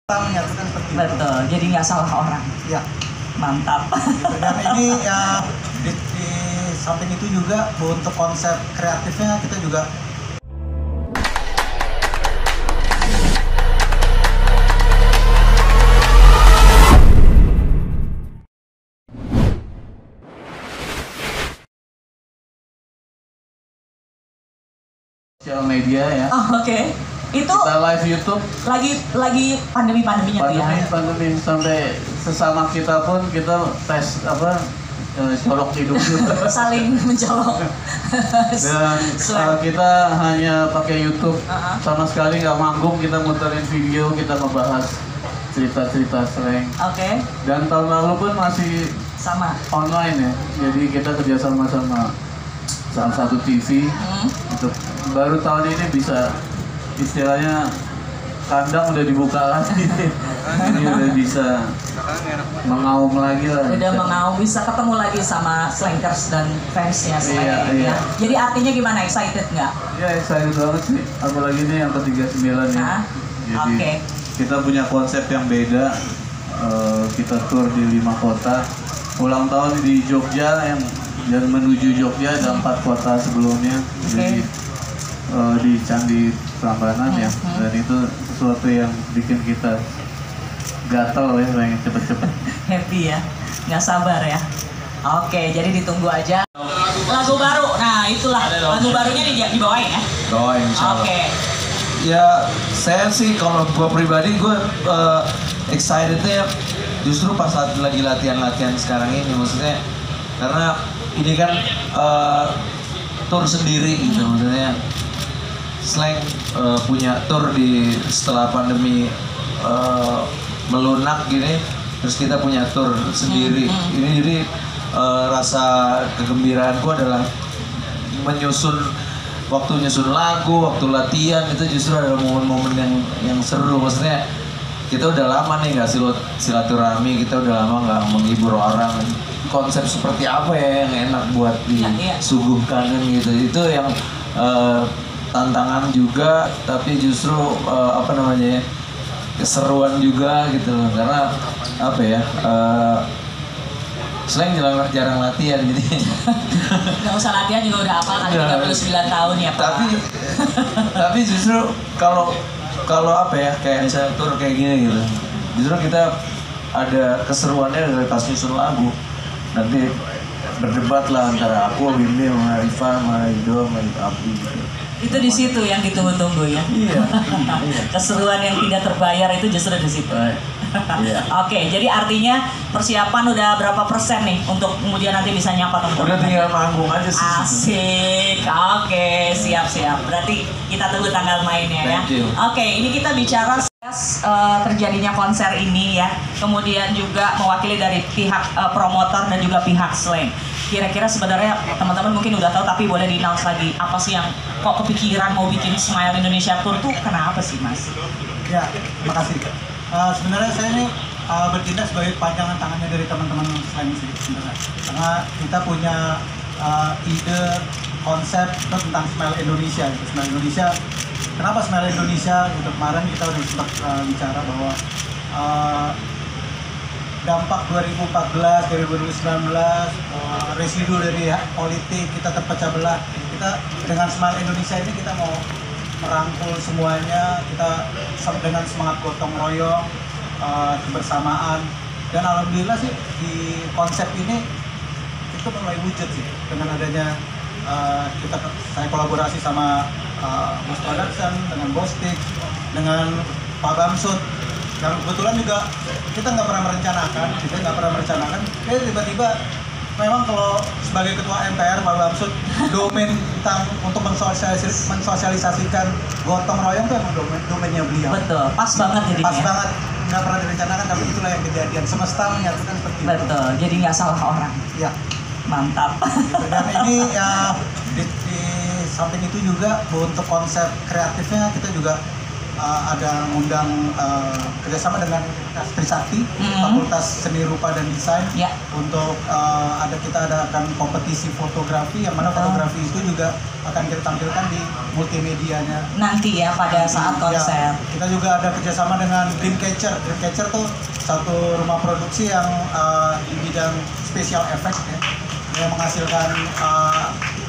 menyatukan seperti itu. Betul, jadi nggak salah orang. Ya. Mantap. Gitu. Dan ini ya di samping itu juga untuk konsep kreatifnya kita juga sosial media ya. Oh, Oke. Itu Kita live YouTube. lagi pandeminya tuh ya. Pandemi sampai sesama kita pun kita tes colok hidung juga. Saling mencolok. Dan kita hanya pakai YouTube, sama sekali nggak manggung, kita muterin video, kita ngebahas cerita-cerita slang. Oke. Dan tahun lalu pun masih Sama. online ya, jadi kita kerjasama sama salah satu TV. Untuk baru tahun ini bisa istilahnya kandang udah dibuka lagi. Ini udah bisa mengaum lagi lah. Udah mengaum, bisa ketemu lagi sama slankers dan fansnya slang. Iya. Jadi artinya gimana? Excited nggak? Ya excited banget sih, apalagi ini yang ke-39 ya. Jadi Oke. kita punya konsep yang beda. Kita tour di 5 kota. Ulang tahun di Jogja dan menuju Jogja ada 4 kota sebelumnya. Jadi di Candi Prambanan ya, dan itu sesuatu yang bikin kita gatel ya, pengen cepet-cepet. Happy ya, nggak sabar ya. Oke, jadi ditunggu aja lagu baru. Nah itulah lagu barunya dibawain ya. Doain insyaallah. Oke. Ya saya sih kalau gue pribadi gue excitednya justru pas lagi latihan sekarang ini, maksudnya karena ini kan tour sendiri gitu, maksudnya Slang punya tour setelah pandemi melunak gini, terus kita punya tour sendiri. Ini jadi rasa kegembiraanku adalah waktu nyusun lagu, waktu latihan itu justru adalah momen-momen yang seru. Maksudnya kita udah lama nih nggak silaturahmi, kita udah lama nggak menghibur orang. Konsep seperti apa ya yang enak buat disuguhkan gitu. Itu yang tantangan juga, tapi justru keseruan juga gitu loh, karena apa ya, selain jarang latihan jadi Nggak usah latihan juga udah hafal kali 39 tahun ya Pak. tapi justru kalau apa ya, kayak misalnya tour kayak gini gitu, justru kita ada keseruannya dari pas nyusun lagu. Nanti berdebat lah antara aku, Windy, sama Rifa, sama Ido, sama Abdi gitu. Itu di situ yang ditunggu-tunggu ya. Iya. Keseruan yang tidak terbayar itu justru di situ. Iya. Oke, jadi artinya persiapan udah berapa persen nih untuk kemudian nanti bisa nyapa teman-teman? Udah tinggal manggung aja sih. Asik. Oke, siap-siap. Berarti kita tunggu tanggal mainnya ya. Thank you. Oke, ini kita bicara terjadinya konser ini ya. Kemudian juga mewakili dari pihak promotor dan juga pihak Slang. Kira-kira sebenarnya teman-teman mungkin udah tahu, tapi boleh di-announce lagi apa sih yang kok kepikiran mau bikin Smile Indonesia Tour tuh kenapa sih Mas? ya, makasih. Sebenarnya saya ini bertindak sebagai panjangan tangannya dari teman-teman selain sih sebenarnya. Karena kita punya ide konsep tentang Smile Indonesia gitu. Smile Indonesia. Kenapa Smile Indonesia? Untuk kemarin kita udah sempat bicara bahwa dampak 2014, 2019, residu dari politik kita terpecah belah. Kita dengan Smile Indonesia ini kita mau merangkul semuanya, kita dengan semangat gotong royong, kebersamaan, dan alhamdulillah sih di konsep ini itu mulai wujud sih dengan adanya saya kolaborasi sama Bos Production, dengan Bostik, dengan Pak Bamsud. Dan kebetulan juga kita nggak pernah merencanakan, tiba-tiba memang kalau sebagai ketua MPR Pak Bamsud, domain tentang untuk mensosialisasikan gotong royong itu emang domainnya beliau. Betul, pas banget jadinya. Pas banget, nggak pernah direncanakan, tapi itulah yang kejadian. Semesta menyatukan seperti itu. Betul, jadi nggak salah orang. Ya. Mantap. Gitu. Dan ini ya di samping itu juga untuk konsep kreatifnya kita juga ada mengundang kerjasama dengan Trisakti, Fakultas Seni Rupa dan Desain, Ya. untuk kita adakan kompetisi fotografi, yang mana fotografi itu juga akan kita tampilkan di multimedianya Nanti ya pada saat konser. Ya, kita juga ada kerjasama dengan Dreamcatcher. Dreamcatcher tuh satu rumah produksi yang di bidang special effect ya, yang menghasilkan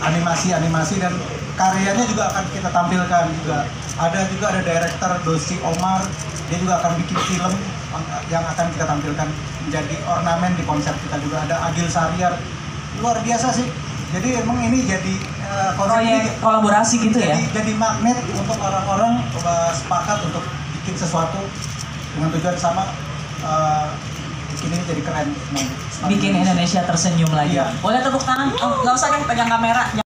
animasi dan karyanya juga akan kita tampilkan juga. Ada director Dosi Omar, dia juga akan bikin film yang akan kita tampilkan menjadi ornamen di konser kita. Juga ada Agil Saryar, luar biasa sih. Jadi emang ini jadi konsep ini Kolaborasi gitu ya. jadi magnet untuk orang-orang sepakat untuk bikin sesuatu dengan tujuan sama, bikin ini jadi keren. Bikin Indonesia tersenyum lagi. Iya. Boleh tepuk tangan? Oh, nggak usah deh pegang kamera.